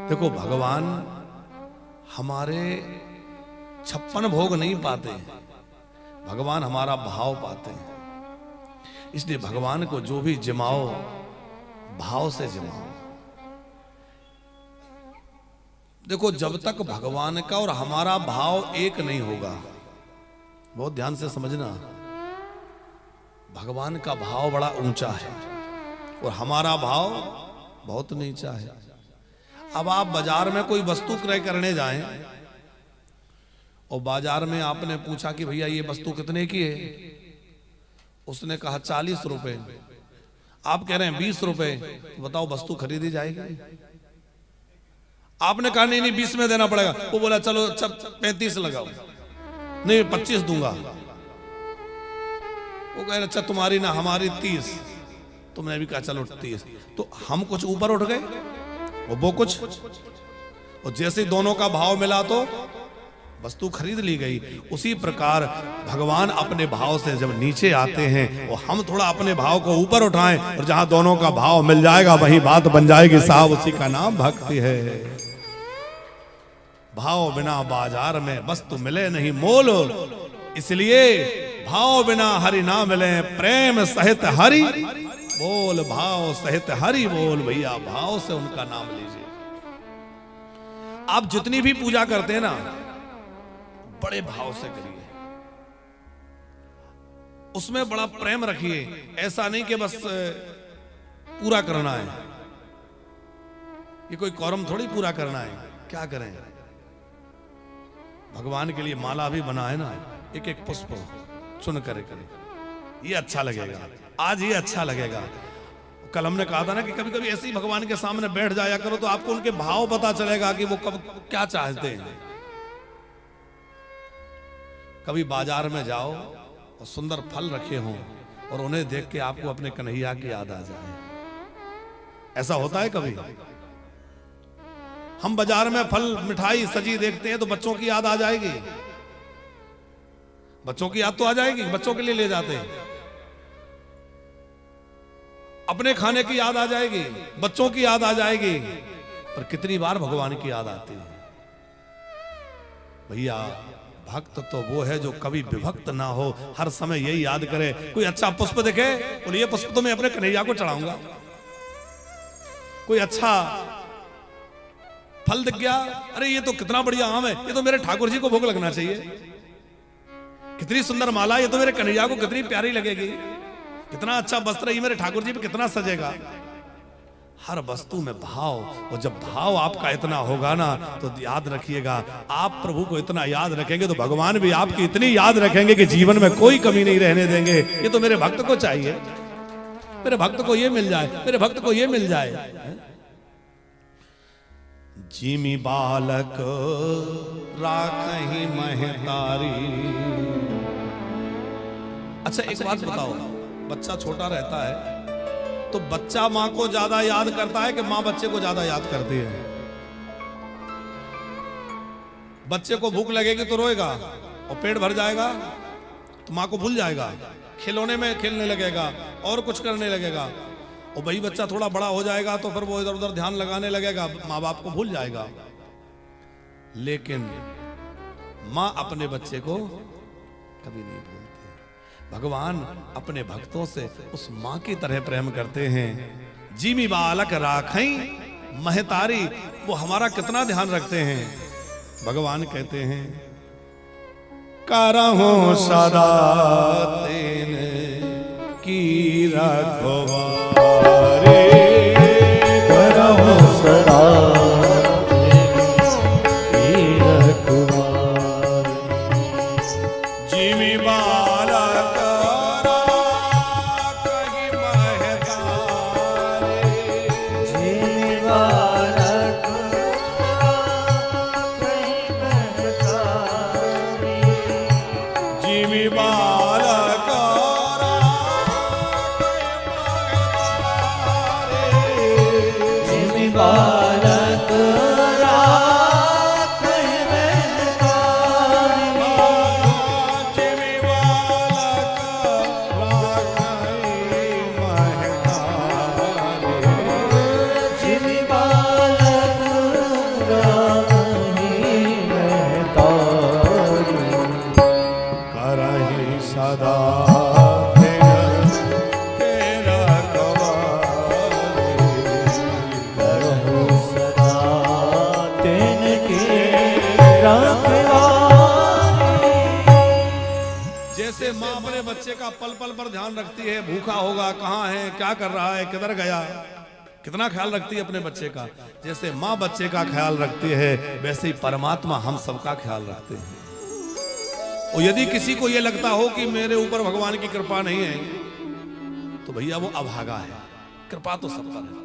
देखो भगवान हमारे 56 भोग नहीं पाते, भगवान हमारा भाव पाते हैं। इसलिए भगवान को जो भी जिमाओ भाव से जिमाओ। देखो जब तक भगवान का और हमारा भाव एक नहीं होगा, बहुत ध्यान से समझना, भगवान का भाव बड़ा ऊंचा है और हमारा भाव बहुत नीचा है। अब आप बाजार में कोई वस्तु क्रय करने जाएं और बाजार में आपने पूछा कि भैया ये वस्तु कितने की है, उसने कहा 40 रुपए, आप कह रहे हैं 20 रुपए, तो बताओ वस्तु खरीदी जाएगी? आपने कहा नहीं नहीं 20 में देना पड़ेगा, वो बोला चलो 35 लगाओ, नहीं 25 दूंगा। वो कह रहे अच्छा तुम्हारी ना हमारी 30, तुमने भी कहा चलो 30। तो हम कुछ ऊपर उठ गए और वो कुछ, और जैसे दोनों का भाव मिला तो वस्तु खरीद ली गई। उसी प्रकार भगवान अपने भाव से जब नीचे आते हैं और हम थोड़ा अपने भाव को ऊपर उठाएं, और जहां दोनों का भाव मिल जाएगा वही बात बन जाएगी साहब, उसी का नाम भक्ति है। भाव बिना बाजार में वस्तु मिले नहीं मोल, इसलिए भाव बिना हरि ना मिले प्रेम सहित हरि बोल, भाव सहित हरि बोल। भैया भाव से उनका नाम लीजिए। आप जितनी भी पूजा करते हैं ना, बड़े भाव से करिए, उसमें बड़ा प्रेम रखिए। ऐसा नहीं कि बस पूरा करना है, ये कोई कॉरम थोड़ी पूरा करना है। क्या करें, भगवान के लिए माला भी बना है ना, एक एक पुष्प चुन करे करे, ये अच्छा लगेगा, आज ये अच्छा लगेगा। कल हमने कहा था ना कि कभी कभी ऐसे ही भगवान के सामने बैठ जाया करो तो आपको उनके भाव पता चलेगा कि वो कब क्या चाहते हैं। कभी बाजार में जाओ और सुंदर फल रखे हों और उन्हें देख के आपको अपने कन्हैया की याद आ जाए, ऐसा होता है कभी? हम बाजार में फल मिठाई सजी देखते हैं तो बच्चों की याद आ जाएगी, बच्चों की याद तो आ जाएगी, बच्चों के लिए ले जाते हैं। अपने खाने की याद आ जाएगी, बच्चों की याद आ जाएगी, पर कितनी बार भगवान की याद आती है? भैया भक्त तो वो है जो कभी विभक्त ना हो, हर समय यही याद करे। कोई अच्छा पुष्प देखे बोले ये पुष्प तो मैं अपने कन्हैया को चढ़ाऊंगा। कोई अच्छा फल दिख गया, अरे ये तो कितना बढ़िया आम है, ये तो मेरे ठाकुर जी को भोग लगना चाहिए। कितनी सुंदर माला, ये तो मेरे कन्हैया को कितनी प्यारी लगेगी। कितना अच्छा वस्त्र, ये मेरे ठाकुर जी पे कितना सजेगा। हर वस्तु में भाव, और जब भाव आपका इतना होगा ना तो याद रखिएगा, आप प्रभु को इतना याद रखेंगे तो भगवान भी आपकी इतनी याद रखेंगे कि जीवन में कोई कमी नहीं रहने देंगे। ये तो मेरे भक्त को चाहिए, मेरे भक्त को ये मिल जाए, मेरे भक्त को ये मिल जाए। जिमी बालक राखहि महतारी। अच्छा एक बात बताओ, बच्चा छोटा रहता है तो बच्चा माँ को ज्यादा याद करता है कि माँ बच्चे को ज्यादा याद करती है? बच्चे को भूख लगेगी तो रोएगा, और पेट भर जाएगा तो माँ को भूल जाएगा, खिलौने में खेलने लगेगा और कुछ करने लगेगा। और वही बच्चा थोड़ा बड़ा हो जाएगा तो फिर वो इधर उधर ध्यान लगाने लगेगा, माँ बाप को भूल जाएगा। लेकिन माँ अपने बच्चे को कभी नहीं भूलती। भगवान अपने भक्तों से उस माँ की तरह प्रेम करते हैं। जिमी बालक राखई महतारी, वो हमारा कितना ध्यान रखते हैं। भगवान कहते हैं करहु सदा तेने की रखवारे, करहु सदा जैसे माँ अपने बच्चे का पल पल पर ध्यान रखती है, भूखा होगा, कहाँ है, क्या कर रहा है, किधर गया, कितना ख्याल रखती है अपने बच्चे का, जैसे माँ बच्चे का ख्याल रखती है, वैसे ही परमात्मा हम सबका ख्याल रखते हैं। और यदि किसी को यह लगता हो कि मेरे ऊपर भगवान की कृपा नहीं है, तो भैया वो अभागा है, कृपा तो सब पर है।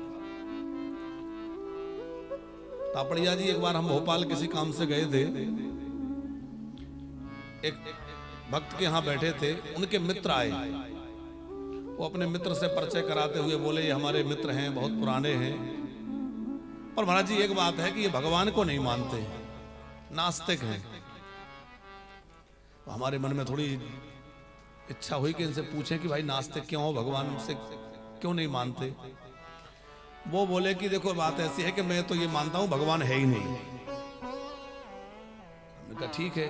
तापड़िया जी, एक बार हम भोपाल किसी काम से गए थे, एक भक्त के यहां बैठे थे, उनके मित्र आए, वो अपने मित्र से परिचय कराते हुए बोले ये हमारे मित्र हैं, बहुत पुराने हैं, और महाराज जी एक बात है कि ये भगवान को नहीं मानते, नास्तिक हैं। तो हमारे मन में थोड़ी इच्छा हुई कि इनसे पूछें कि भाई नास्तिक क्यों हो, भगवान से क्यों नहीं मानते। वो बोले कि देखो बात ऐसी है कि मैं तो ये मानता हूं भगवान है ही नहीं। हमने कहा ठीक है,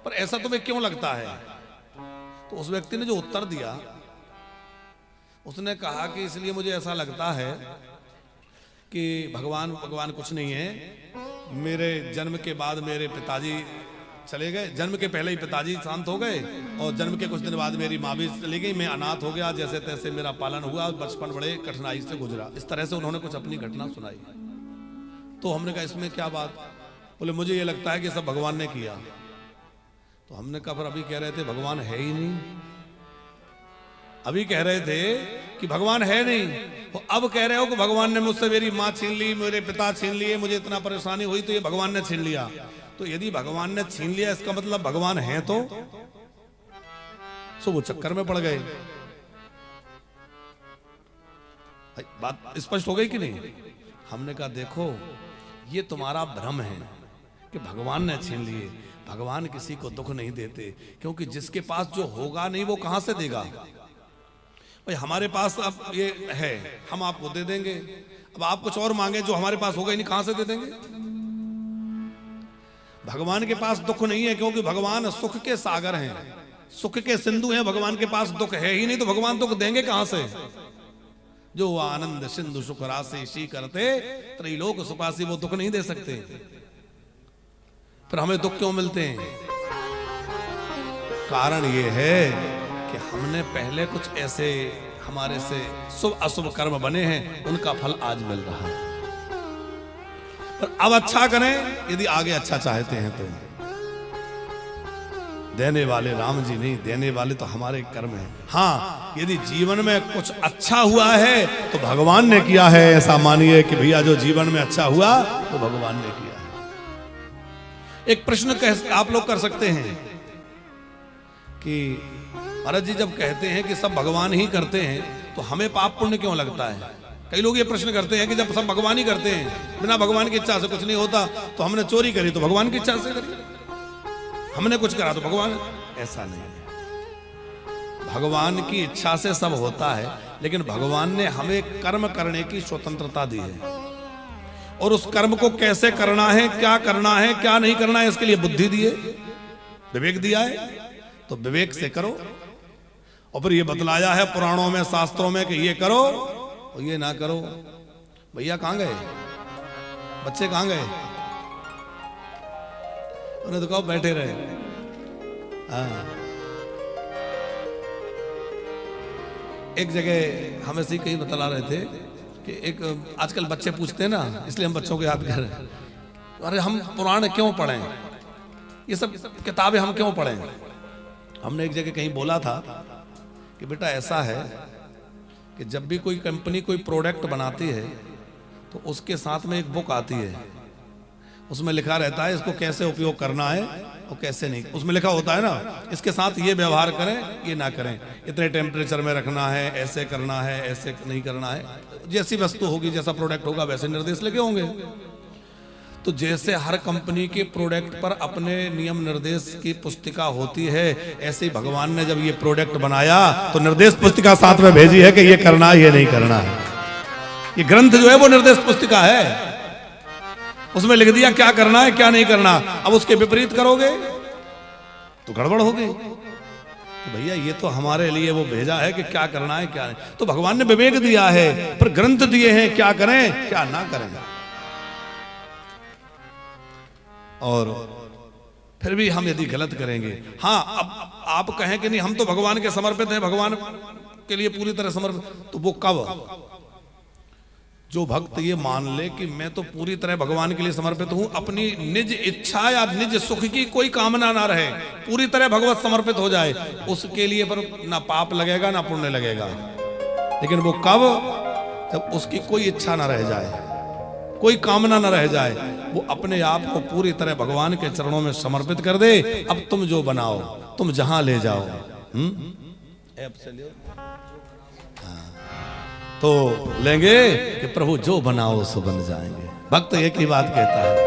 पर ऐसा तुम्हें क्यों लगता है। तो उस व्यक्ति ने जो उत्तर दिया, उसने कहा कि इसलिए मुझे ऐसा लगता है कि भगवान कुछ नहीं है, मेरे जन्म के बाद मेरे पिताजी चले गए, जन्म के पहले ही पिताजी शांत हो गए, और जन्म के कुछ दिन बाद मेरी माँ भी चली गई, मैं अनाथ हो गया, जैसे तैसे मेरा पालन हुआ, बचपन बड़े कठिनाई से गुजरा। इस तरह से उन्होंने कुछ अपनी घटना सुनाई। तो हमने कहा इसमें क्या बात। बोले मुझे ये लगता है कि सब भगवान ने किया। तो हमने कहा पर अभी कह रहे थे भगवान है ही नहीं, अभी कह रहे थे कि भगवान है नहीं, तो अब कह रहे हो कि भगवान ने मुझसे मेरी माँ छीन ली, मेरे पिता छीन लिए, मुझे इतना परेशानी हुई, तो ये भगवान ने छीन लिया। तो यदि भगवान ने छीन लिया इसका मतलब भगवान है, तो वो चक्कर में पड़ गए। बात स्पष्ट हो गई कि नहीं। हमने कहा देखो ये तुम्हारा भ्रम है कि भगवान ने छीन लिए। भगवान किसी को दुख नहीं देते, क्योंकि जिसके पास जो होगा नहीं वो कहां से देगा। भाई हमारे पास अब ये है, हम आपको दे देंगे, अब आप कुछ और मांगे जो हमारे पास होगा ही नहीं, कहां से दे देंगे। भगवान के पास दुख नहीं है, क्योंकि भगवान सुख के सागर हैं, सुख के सिंधु हैं। भगवान के पास दुख है ही नहीं, तो भगवान दुख देंगे कहां से। जो आनंद सिंधु सुख राशि शी करते त्रिलोक सुखासी, वो दुख नहीं दे सकते। फिर हमें दुख क्यों मिलते हैं। कारण ये है कि हमने पहले कुछ ऐसे हमारे से शुभ अशुभ कर्म बने हैं, उनका फल आज मिल रहा है। पर अब अच्छा करें यदि आगे अच्छा चाहते हैं तो। देने वाले राम जी नहीं, देने वाले तो हमारे कर्म हैं। हाँ, यदि जीवन में कुछ अच्छा हुआ है तो भगवान ने किया है, ऐसा मानिए कि भैया जो जीवन में अच्छा हुआ तो भगवान ने किया है। एक प्रश्न आप लोग कर सकते हैं कि महाराज जी जब कहते हैं कि सब भगवान ही करते हैं तो हमें पाप पुण्य क्यों लगता है। कई लोग ये प्रश्न करते हैं कि जब सब भगवान ही करते हैं, बिना भगवान की इच्छा से कुछ नहीं होता, तो हमने चोरी करी तो भगवान की इच्छा से करी, हमने कुछ करा तो भगवान। ऐसा नहीं है, भगवान की इच्छा से सब होता है, लेकिन भगवान ने हमें कर्म करने की स्वतंत्रता दी है, और उस कर्म को कैसे करना है, क्या करना है, क्या नहीं करना है, इसके लिए बुद्धि दी है, विवेक दिया है। तो विवेक से करो। और फिर ये बतलाया है पुराणों में, शास्त्रों में कि ये करो और ये ना करो। भैया कहां गए, बच्चे कहां गए, उन्हें तो कहो बैठे रहे। हाँ, एक जगह हमें से कहीं बतला रहे थे कि एक आजकल बच्चे पूछते हैं ना, इसलिए हम बच्चों को याद कर रहे हैं, अरे हम पुराण क्यों पढ़ें, ये सब किताबें हम क्यों पढ़ें। हमने एक जगह कहीं बोला था कि बेटा ऐसा है कि जब भी कोई कंपनी कोई प्रोडक्ट बनाती है तो उसके साथ में एक बुक आती है, उसमें लिखा रहता है इसको कैसे उपयोग करना है और कैसे नहीं। उसमें लिखा होता है ना, इसके साथ ये व्यवहार करें, ये ना करें, इतने टेम्परेचर में रखना है, ऐसे करना है, ऐसे नहीं करना है। जैसी वस्तु होगी, जैसा प्रोडक्ट होगा, वैसे निर्देश लगे होंगे। तो जैसे हर कंपनी के प्रोडक्ट पर अपने नियम निर्देश की पुस्तिका होती है, ऐसे ही भगवान ने जब ये प्रोडक्ट बनाया तो निर्देश पुस्तिका साथ में भेजी है कि ये करना है, ये नहीं करना है। ये ग्रंथ जो है वो निर्देश पुस्तिका है, उसमें लिख दिया क्या करना है क्या नहीं करना। अब उसके विपरीत करोगे तो गड़बड़ होगी। तो भैया ये तो हमारे लिए वो भेजा है कि क्या करना है क्या नहीं। तो भगवान ने विवेक दिया है, पर ग्रंथ दिए हैं क्या करें क्या ना करें। और फिर भी हम यदि गलत करेंगे, हाँ अब आप कहें कि नहीं हम तो भगवान के समर्पित हैं, भगवान के लिए पूरी तरह समर्पित, तो वो कब? जो भक्त ये मान ले कि मैं तो पूरी तरह भगवान के लिए समर्पित हूं, अपनी निज इच्छा या निज सुख की कोई कामना ना रहे, पूरी तरह भगवत समर्पित हो जाए, उसके लिए पर ना पाप लगेगा ना पुण्य लगेगा। लेकिन वो कब? जब उसकी कोई इच्छा ना रह जाए, कोई कामना ना रह जाए, वो अपने आप को पूरी तरह भगवान के चरणों में समर्पित कर दे। अब तुम जो बनाओ, तुम जहां ले जाओ। तो लेंगे कि प्रभु जो बनाओ सो बन जाएंगे। भक्त एक ही बात कहता है।